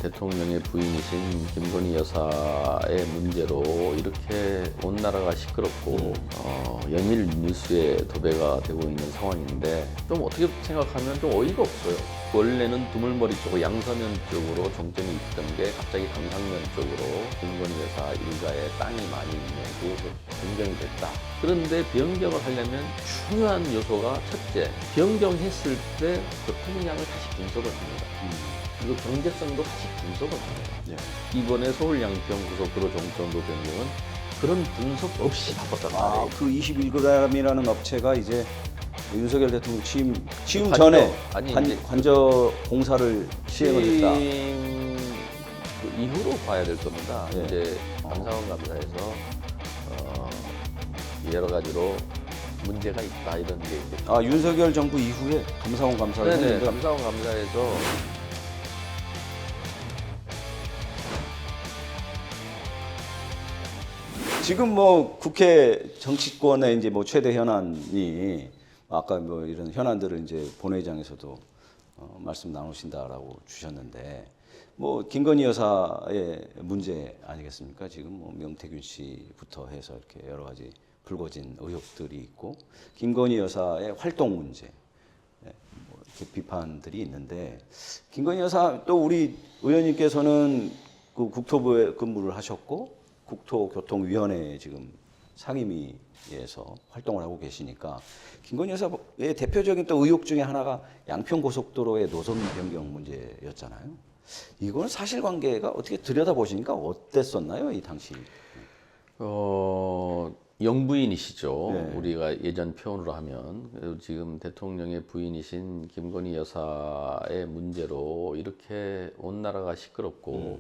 대통령의 부인이신 김건희 여사의 문제로 이렇게 온 나라가 시끄럽고 연일 뉴스에 도배가 되고 있는 상황인데 좀 어떻게 생각하면 좀 어이가 없어요. 원래는 두물머리 쪽, 양서면 쪽으로 정점이 있던 게 갑자기 강상면 쪽으로 김건희 여사 일가에 땅이 많이 있는 그것으로 변경이 됐다. 그런데 변경을 하려면 중요한 요소가 첫째, 변경했을 때 교통량을 다시 분석을 합니다. 그리고 경제성도 다시 분석을 합니다. 예. 이번에 서울 양평 고속도로 종점도 변경은 그런 분석 없이 바꿨단 말이에요. 그 21g이라는 업체가 이제 윤석열 대통령 취임 관저, 전에 아니, 이제 관저 공사를 시행을 했다. 그 이후로 봐야 될 겁니다. 예. 이제 감사원 감사에서 여러 가지로 문제가 있다 이런 게 이제 윤석열 정부 이후에 감사원 감사를 네네, 했는데 감사원 감사에서 지금 뭐 국회 정치권의 이제 뭐 최대 현안이 아까 뭐 이런 현안들을 이제 본회의장에서도 말씀 나누신다라고 주셨는데 뭐 김건희 여사의 문제 아니겠습니까? 지금 뭐 명태균 씨부터 해서 이렇게 여러 가지 불거진 의혹들이 있고 김건희 여사의 활동 문제 뭐 이렇게 비판들이 있는데 김건희 여사 또 우리 의원님께서는 그 국토부에 근무를 하셨고 국토교통위원회에 지금 상임위에서 활동을 하고 계시니까 김건희 여사의 대표적인 또 의혹 중에 하나가 양평고속도로의 노선 변경 문제였잖아요. 이건 사실관계가 어떻게 들여다보시니까 어땠었나요, 이 당시? 영부인이시죠. 네. 우리가 예전 표현으로 하면 그리고 지금 대통령의 부인이신 김건희 여사의 문제로 이렇게 온 나라가 시끄럽고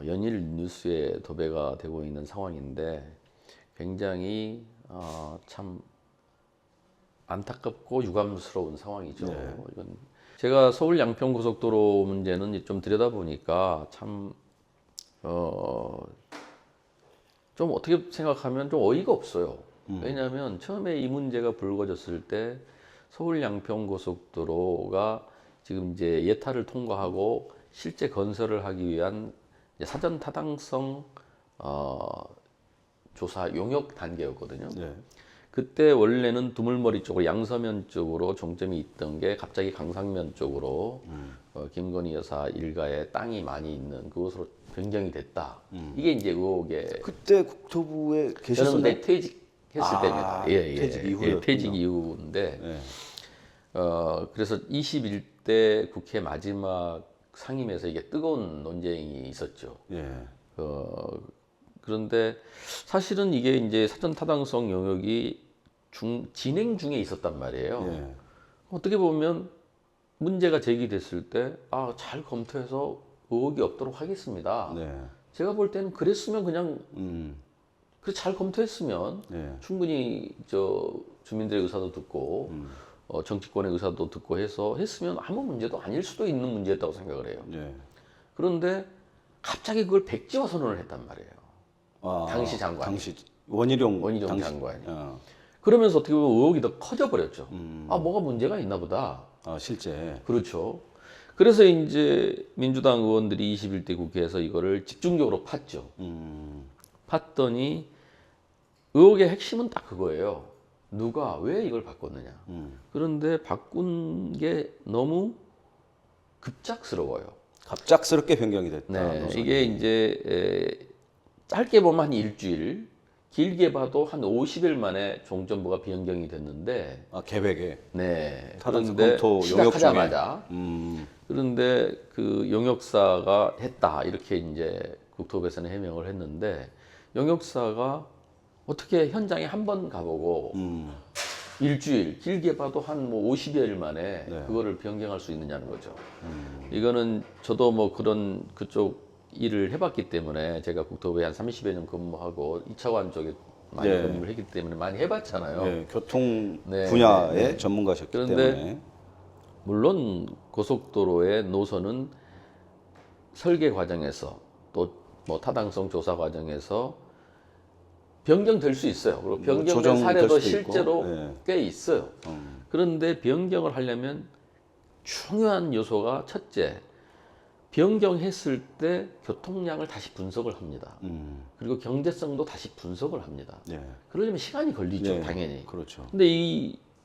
연일 뉴스에 도배가 되고 있는 상황인데 굉장히 참 안타깝고 유감스러운 상황이죠. 네. 이건 제가 서울 양평 고속도로 문제는 좀 들여다보니까 참 좀 어떻게 생각하면 좀 어이가 없어요. 왜냐하면 처음에 이 문제가 불거졌을 때 서울 양평 고속도로가 지금 이제 예타를 통과하고 실제 건설을 하기 위한 사전 타당성 조사 용역 단계였거든요. 네. 그때 원래는 두물머리 쪽으로 양서면 쪽으로 종점이 있던 게 갑자기 강상면 쪽으로 김건희 여사 일가에 땅이 많이 있는 그곳으로 변경이 됐다. 이게 이제 의혹의 그때 국토부에 저는 계셨었나요? 그때 퇴직했을 때입니다. 퇴직 이후였군요. 예, 퇴직 이후인데 네. 그래서 21대 국회 마지막 상임에서 이게 뜨거운 논쟁이 있었죠. 예. 그런데 사실은 이게 이제 사전 타당성 영역이 진행 중에 있었단 말이에요. 예. 어떻게 보면 문제가 제기됐을 때 잘 검토해서 의혹이 없도록 하겠습니다. 네. 제가 볼 때는 그랬으면 그냥 그 잘 검토했으면 네. 충분히 주민들의 의사도 듣고 정치권의 의사도 듣고 해서 했으면 아무 문제도 아닐 수도 있는 문제였다고 생각을 해요. 네. 그런데 갑자기 그걸 백지화 선언을 했단 말이에요. 당시 장관이. 당시 원희룡 원희룡 장관이. 어. 그러면서 어떻게 보면 의혹이 더 커져버렸죠. 뭐가 문제가 있나 보다. 실제. 그렇죠. 그래서 이제 민주당 의원들이 21대 국회에서 이거를 집중적으로 팠죠. 팠더니 의혹의 핵심은 딱 그거예요. 누가 왜 이걸 바꿨느냐. 그런데 바꾼 게 너무 급작스러워요. 갑작스럽게 변경이 됐다. 네, 노선이. 이게 이제 짧게 보면 한 일주일, 길게 봐도 한 50일 만에 종점부가 변경이 됐는데, 계획에. 네, 타당성 그런데 검토 용역 시작하자마자 중에. 그런데 그 용역사가 했다 이렇게 이제 국토부에서는 해명을 했는데 용역사가 어떻게 현장에 한 번 가보고 일주일 길게 봐도 한 뭐 50여일 만에 네. 그거를 변경할 수 있느냐는 거죠. 이거는 저도 뭐 그런 그쪽 일을 해봤기 때문에 제가 국토부에 한 30여 년 근무하고 2차관 쪽에 많이 네. 근무를 했기 때문에 많이 해봤잖아요. 네, 교통 네, 분야의 네, 네. 전문가셨기 그런데 때문에. 물론 고속도로의 노선은 설계 과정에서 또 뭐 타당성 조사 과정에서 변경될 수 있어요. 그리고 변경된 조정될 사례도 수도 있고. 실제로 네. 꽤 있어요. 그런데 변경을 하려면 중요한 요소가 첫째, 변경했을 때 교통량을 다시 분석을 합니다. 그리고 경제성도 다시 분석을 합니다. 네. 그러려면 시간이 걸리죠, 네. 당연히. 그렇죠. 근데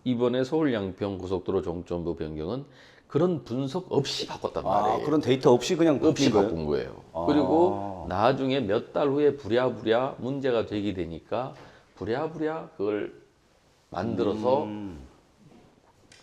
이번에 서울 양평 고속도로 종점부 변경은 그런 분석 없이 바꿨단 말이에요. 그런 데이터 없이 그냥 없이 바뀐 거예요? 바꾼 거예요. 그리고 나중에 몇 달 후에 부랴부랴 문제가 되게 되니까 부랴부랴 그걸 만들어서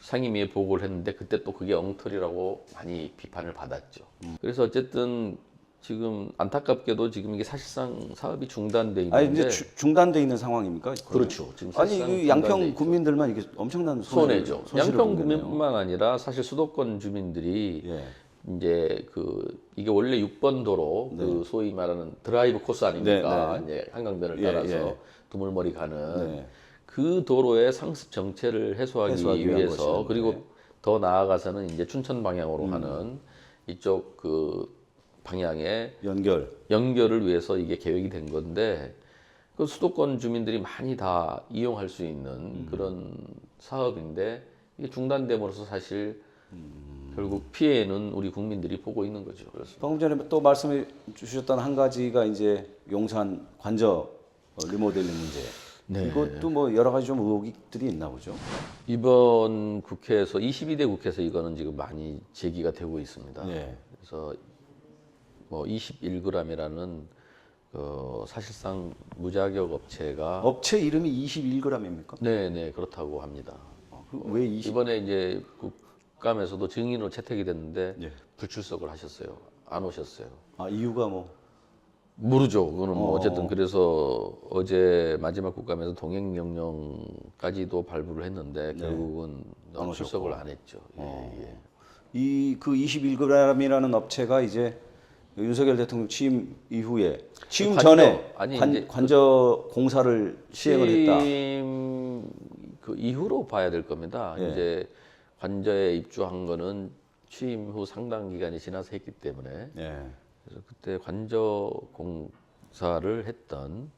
상임위에 보고를 했는데 그때 또 그게 엉터리라고 많이 비판을 받았죠. 그래서 어쨌든 지금 안타깝게도 지금 이게 사실상 사업이 중단돼 있는데 아니 이제 중단돼 있는 상황입니까? 그렇죠. 지금 아니 사실상 그 양평 중단돼 있죠. 국민들만 이게 엄청난 손해죠. 손실을 양평 보겠네요. 구민뿐만 아니라 사실 수도권 주민들이 예. 이제 이게 원래 6번 도로 그 소위 말하는 드라이브 코스 아닙니까? 네, 이제 한강변을 예, 따라서 예. 두물머리 가는 네. 그 도로의 상습 정체를 해소하기 위한 위해서 것이었는데. 그리고 더 나아가서는 이제 춘천 방향으로 가는 이쪽 그 방향의 연결을 위해서 이게 계획이 된 건데 그 수도권 주민들이 많이 다 이용할 수 있는 그런 사업인데 이게 중단됨으로써 사실 결국 피해는 우리 국민들이 보고 있는 거죠. 그래서 방금 전에 또 말씀해 주셨던 한 가지가 이제 용산 관저 리모델링 문제. 네. 이것도 뭐 여러 가지 좀 의혹들이 있나 보죠. 이번 국회에서 22대 국회에서 이거는 지금 많이 제기가 되고 있습니다. 예. 그래서 뭐 21g이라는 사실상 무자격 업체가 업체 이름이 21g입니까? 네네 그렇다고 합니다. 왜 20? 이번에 이제 국감에서도 증인으로 채택이 됐는데 예. 불출석을 하셨어요. 안 오셨어요. 이유가 뭐? 모르죠. 그거는 뭐 어쨌든 그래서 어제 마지막 국감에서 동행 명령까지도 발부를 했는데 결국은 안 출석을 안 했죠. 예. 그 21g이라는 업체가 이제 윤석열 대통령 취임 이후에 취임 관저, 전에 아니, 이제 관저 공사를 시행을 했다. 취임 그 이후로 봐야 될 겁니다. 예. 이제 관저에 입주한 거는 취임 후 상당 기간이 지나서 했기 때문에 예. 그래서 그때 관저 공사를 했던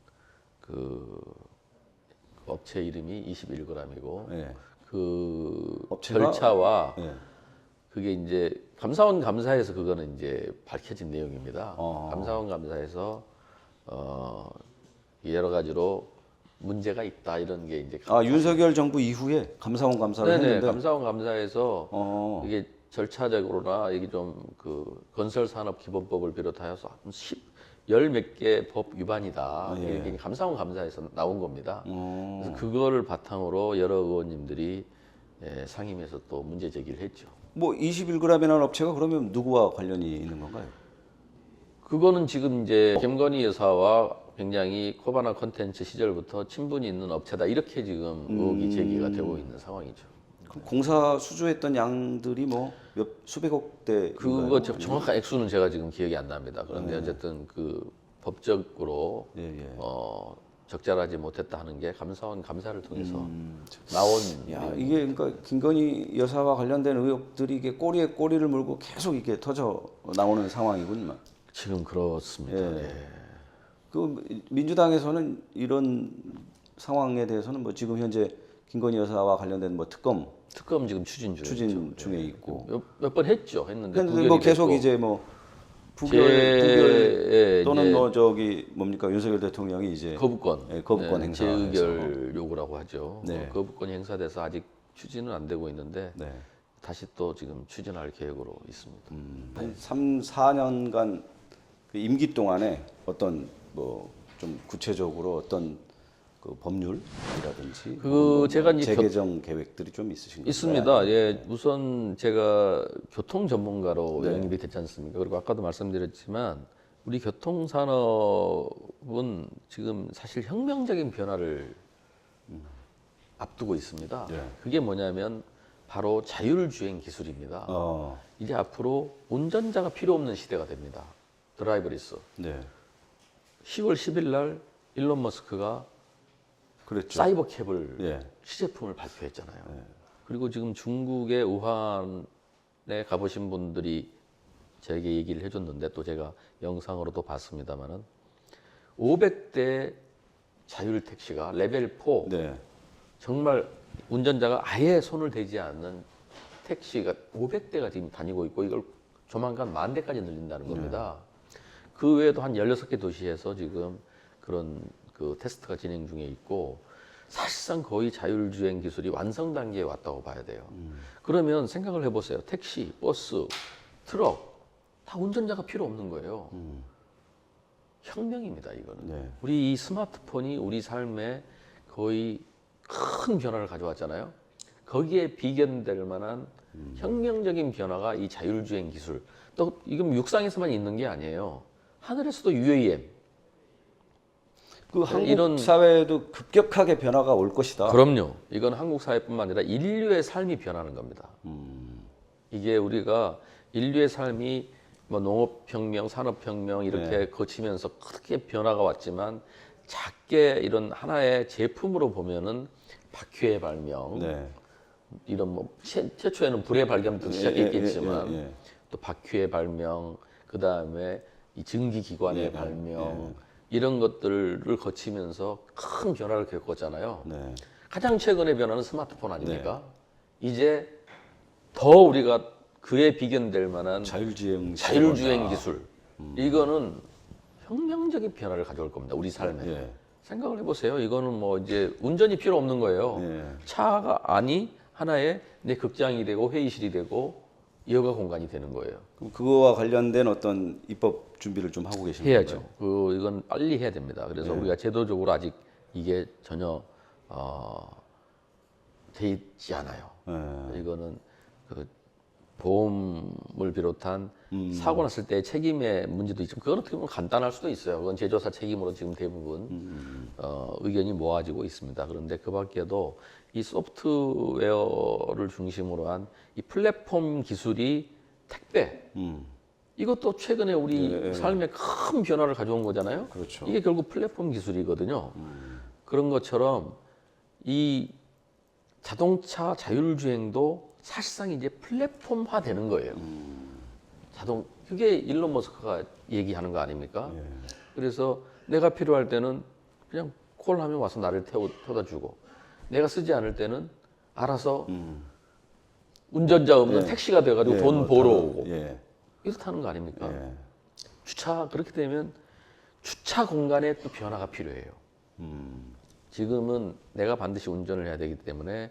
그 업체 이름이 21g이고 예. 그 업체가- 절차와 예. 그게 이제 감사원 감사에서 그거는 이제 밝혀진 내용입니다. 어. 감사원 감사에서 여러 가지로 문제가 있다 이런 게 이제 윤석열 정부 이후에 감사원 감사를 네네 했는데 감사원 감사에서 어. 이게 절차적으로나 이게 좀 그 건설산업기본법을 비롯하여서 열 몇 개 법 위반이다. 예. 이게 감사원 감사에서 나온 겁니다. 어. 그래서 그거를 바탕으로 여러 의원님들이 상임위에서 또 문제 제기를 했죠. 뭐 21g이라는 업체가 그러면 누구와 관련이 있는 건가요? 그거는 지금 이제 김건희 여사와 굉장히 코바나 컨텐츠 시절부터 친분이 있는 업체다 이렇게 지금 의혹이 제기가 되고 있는 상황이죠. 그럼 공사 수주했던 양들이 뭐 수백억 대 그거 정확한 액수는 제가 지금 기억이 안 납니다. 그런데 어쨌든 그 법적으로 예. 적절하지 못했다 하는 게 감사원 감사를 통해서 나온 이게 그러니까 김건희 여사와 관련된 의혹들이 이게 꼬리에 꼬리를 물고 계속 이게 터져 나오는 상황이군요. 지금 그렇습니다. 예. 그 민주당에서는 이런 상황에 대해서는 뭐 지금 현재 김건희 여사와 관련된 뭐 특검 지금 추진 중에 있고 몇 번 했죠. 했는데 근데 뭐 계속 됐고. 이제 뭐 부결 또는 뭐 저기 뭡니까 윤석열 대통령이 이제 거부권 거부권 행사해서 재의결 요구라고 하죠. 네. 거부권이 행사돼서 아직 추진은 안 되고 있는데 네. 다시 또 지금 추진할 계획으로 있습니다. 한 3, 4년간 그 임기 동안에 어떤 뭐 좀 구체적으로 어떤 그 법률이라든지 제가 이제 재개정 계획들이 좀 있으신가요? 있습니다. 예, 우선 제가 교통 전문가로 영입이 됐지 않습니까? 그리고 아까도 말씀드렸지만 우리 교통산업은 지금 사실 혁명적인 변화를 앞두고 있습니다. 네. 그게 뭐냐면 바로 자율주행 기술입니다. 이제 앞으로 운전자가 필요 없는 시대가 됩니다. 드라이버리스. 네. 10월 10일 날 일론 머스크가 그랬죠. 사이버 캡을 예. 시제품을 발표했잖아요. 그리고 지금 중국의 우한에 가보신 분들이 저에게 얘기를 해줬는데 또 제가 영상으로도 봤습니다만은 500대 자율 택시가 레벨 4 네. 정말 운전자가 아예 손을 대지 않는 택시가 500대가 지금 다니고 있고 이걸 조만간 10,000대까지 늘린다는 겁니다. 그 외에도 한 16개 도시에서 지금 그런 그 테스트가 진행 중에 있고 사실상 거의 자율주행 기술이 완성 단계에 왔다고 봐야 돼요. 그러면 생각을 해보세요. 택시, 버스, 트럭 다 운전자가 필요 없는 거예요. 혁명입니다, 이거는. 네. 우리 이 스마트폰이 우리 삶에 거의 큰 변화를 가져왔잖아요. 거기에 비견될 만한 혁명적인 변화가 이 자율주행 기술. 또 이건 육상에서만 있는 게 아니에요. 하늘에서도 UAM. 그 한국 이런- 사회도 급격하게 변화가 올 것이다. 그럼요. 이건 한국 사회뿐만 아니라 인류의 삶이 변하는 겁니다. 이게 우리가 인류의 삶이 뭐 농업혁명, 산업혁명 이렇게 거치면서 크게 변화가 왔지만 작게 이런 하나의 제품으로 보면은 바퀴의 발명, 네. 이런 뭐 최초에는 불의 발견부터 시작했겠지만 예. 또 바퀴의 발명, 그 다음에 이 증기기관의 발명 이런 것들을 거치면서 큰 변화를 겪었잖아요. 네. 가장 최근의 변화는 스마트폰 아닙니까? 이제 더 우리가 그에 비견될 만한 자율주행 기술. 이거는 혁명적인 변화를 가져올 겁니다. 우리 삶에. 예. 생각을 해보세요. 이거는 뭐 이제 운전이 필요 없는 거예요. 예. 차가 하나의 내 극장이 되고 회의실이 되고 여가 공간이 되는 거예요. 그럼 그거와 관련된 어떤 입법 준비를 좀 하고 계신 해야죠. 건가요? 이건 빨리 해야 됩니다. 그래서 우리가 제도적으로 아직 이게 전혀 돼 있지 않아요. 이거는 그 보험을 비롯한 사고 났을 때 책임의 문제도 있지만 그건 어떻게 보면 간단할 수도 있어요. 그건 제조사 책임으로 지금 대부분 의견이 모아지고 있습니다. 그런데 그 밖에도 이 소프트웨어를 중심으로 한 이 플랫폼 기술이 택배 이것도 최근에 우리 삶에 큰 변화를 가져온 거잖아요. 그렇죠. 이게 결국 플랫폼 기술이거든요. 그런 것처럼 이 자동차 자율주행도 사실상 이제 플랫폼화 되는 거예요. 그게 일론 머스크가 얘기하는 거 아닙니까? 그래서 내가 필요할 때는 그냥 콜하면 와서 나를 태워다 주고 내가 쓰지 않을 때는 알아서 운전자 없는 택시가 돼가지고 돈 벌어 오고 이렇다는 거 아닙니까? 그렇게 되면 주차 공간에 또 변화가 필요해요. 지금은 내가 반드시 운전을 해야 되기 때문에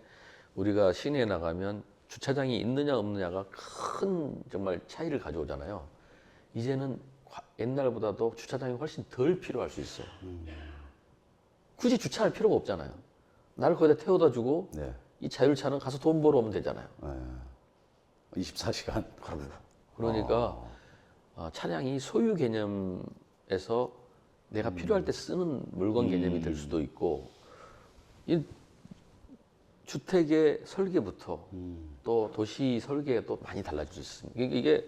우리가 시내에 나가면 주차장이 있느냐 없느냐가 큰 정말 차이를 가져오잖아요. 이제는 옛날보다도 주차장이 훨씬 덜 필요할 수 있어요. 굳이 주차할 필요가 없잖아요. 나를 거기다 태워다 주고 이 자율차는 가서 돈 벌어 오면 되잖아요. 24시간. 그러니까 차량이 소유 개념에서 내가 필요할 때 쓰는 물건 개념이 될 수도 있고 이 주택의 설계부터 또 도시 설계가 또 많이 달라질 수 있습니다. 이게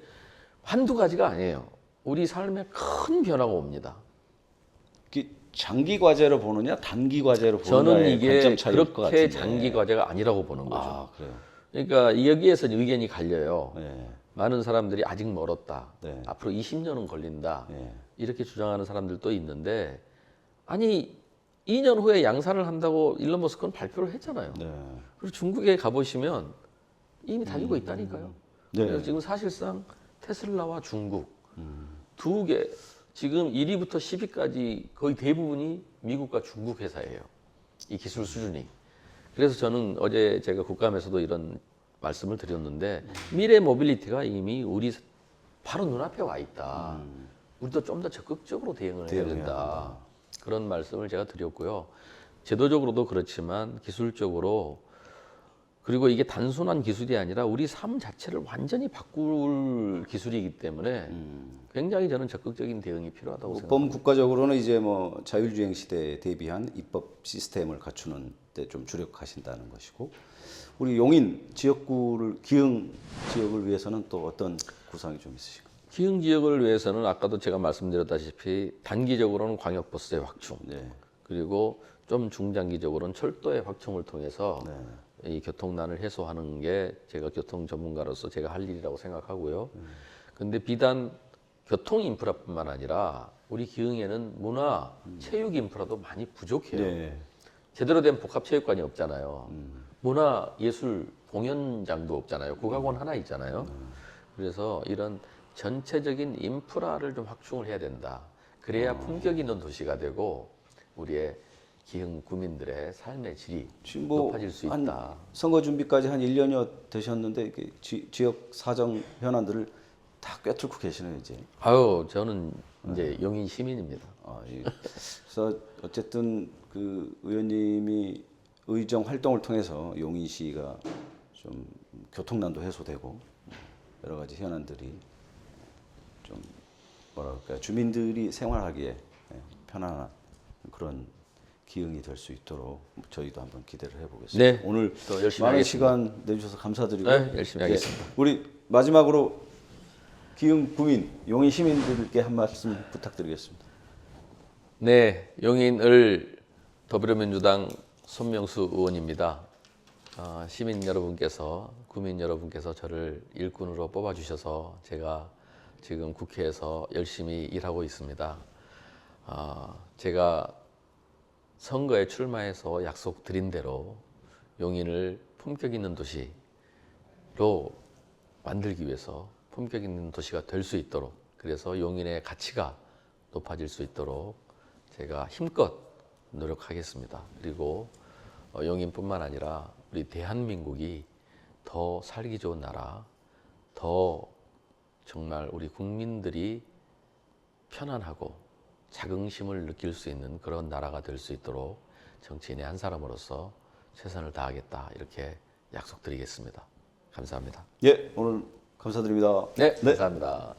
한두 가지가 아니에요. 우리 삶에 큰 변화가 옵니다. 장기 과제로 보느냐 단기 과제로 저는 보느냐의 이게 관점 차이일 것 그렇게 같은데. 장기 과제가 아니라고 보는 거죠. 아, 그래요. 그러니까 여기에서 의견이 갈려요. 네. 많은 사람들이 아직 멀었다. 네. 앞으로 20년은 걸린다. 네. 이렇게 주장하는 사람들도 있는데 아니 2년 후에 양산을 한다고 일론 머스크는 발표를 했잖아요. 네. 그리고 중국에 가보시면 이미 달리고 있다니까요. 네. 그래서 지금 사실상 테슬라와 중국 두 개, 지금 1위부터 10위까지 거의 대부분이 미국과 중국 회사예요. 이 기술 수준이. 그래서 저는 어제 제가 국감에서도 이런 말씀을 드렸는데 미래 모빌리티가 이미 우리 바로 눈앞에 와 있다. 우리도 좀 더 적극적으로 대응을 해야 된다. 그런 말씀을 제가 드렸고요. 제도적으로도 그렇지만 기술적으로 그리고 이게 단순한 기술이 아니라 우리 삶 자체를 완전히 바꿀 기술이기 때문에 굉장히 저는 적극적인 대응이 필요하다고 생각합니다. 범국가적으로는 이제 뭐 자율주행 시대에 대비한 입법 시스템을 갖추는 데 좀 주력하신다는 것이고 우리 용인 지역구를 기흥 지역을 위해서는 또 어떤 구상이 좀 있으신가요? 기흥 지역을 위해서는 아까도 제가 말씀드렸다시피 단기적으로는 광역버스의 확충 그리고 좀 중장기적으로는 철도의 확충을 통해서 이 교통난을 해소하는 게 제가 교통 전문가로서 제가 할 일이라고 생각하고요. 근데 비단 교통 인프라뿐만 아니라 우리 기흥에는 문화, 체육 인프라도 많이 부족해요. 제대로 된 복합체육관이 없잖아요. 문화, 예술, 공연장도 없잖아요. 국악원 하나 있잖아요. 그래서 이런 전체적인 인프라를 좀 확충을 해야 된다. 그래야 품격 있는 도시가 되고 우리의 기흥 구민들의 삶의 질이 지금 높아질 수 한 있다. 선거 준비까지 한 1년여 되셨는데 이렇게 지역 사정 현안들을 다 꿰뚫고 계시네요 이제. 아유, 저는 이제 용인 시민입니다. 그래서 어쨌든 그 의원님이 의정 활동을 통해서 용인시가 좀 교통난도 해소되고 여러 가지 현안들이 좀 뭐랄까 주민들이 생활하기에 편안한 그런 기흥이 될 수 있도록 저희도 한번 기대를 해보겠습니다. 네, 오늘 또 열심히 많은 하겠습니다. 시간 내주셔서 감사드리고 네, 열심히 하겠습니다. 우리 마지막으로 기흥 구민, 용인 시민들께 한 말씀 부탁드리겠습니다. 네, 용인을 더불어민주당 손명수 의원입니다. 시민 여러분께서, 구민 여러분께서 저를 일꾼으로 뽑아주셔서 제가 지금 국회에서 열심히 일하고 있습니다. 제가 선거에 출마해서 약속드린 대로 용인을 품격 있는 도시로 만들기 위해서 품격 있는 도시가 될 수 있도록, 그래서 용인의 가치가 높아질 수 있도록 제가 힘껏 노력하겠습니다. 그리고 용인뿐만 아니라 우리 대한민국이 더 살기 좋은 나라, 더 정말 우리 국민들이 편안하고 자긍심을 느낄 수 있는 그런 나라가 될 수 있도록 정치인의 한 사람으로서 최선을 다하겠다, 이렇게 약속드리겠습니다. 감사합니다. 예, 오늘 감사드립니다. 네, 감사합니다.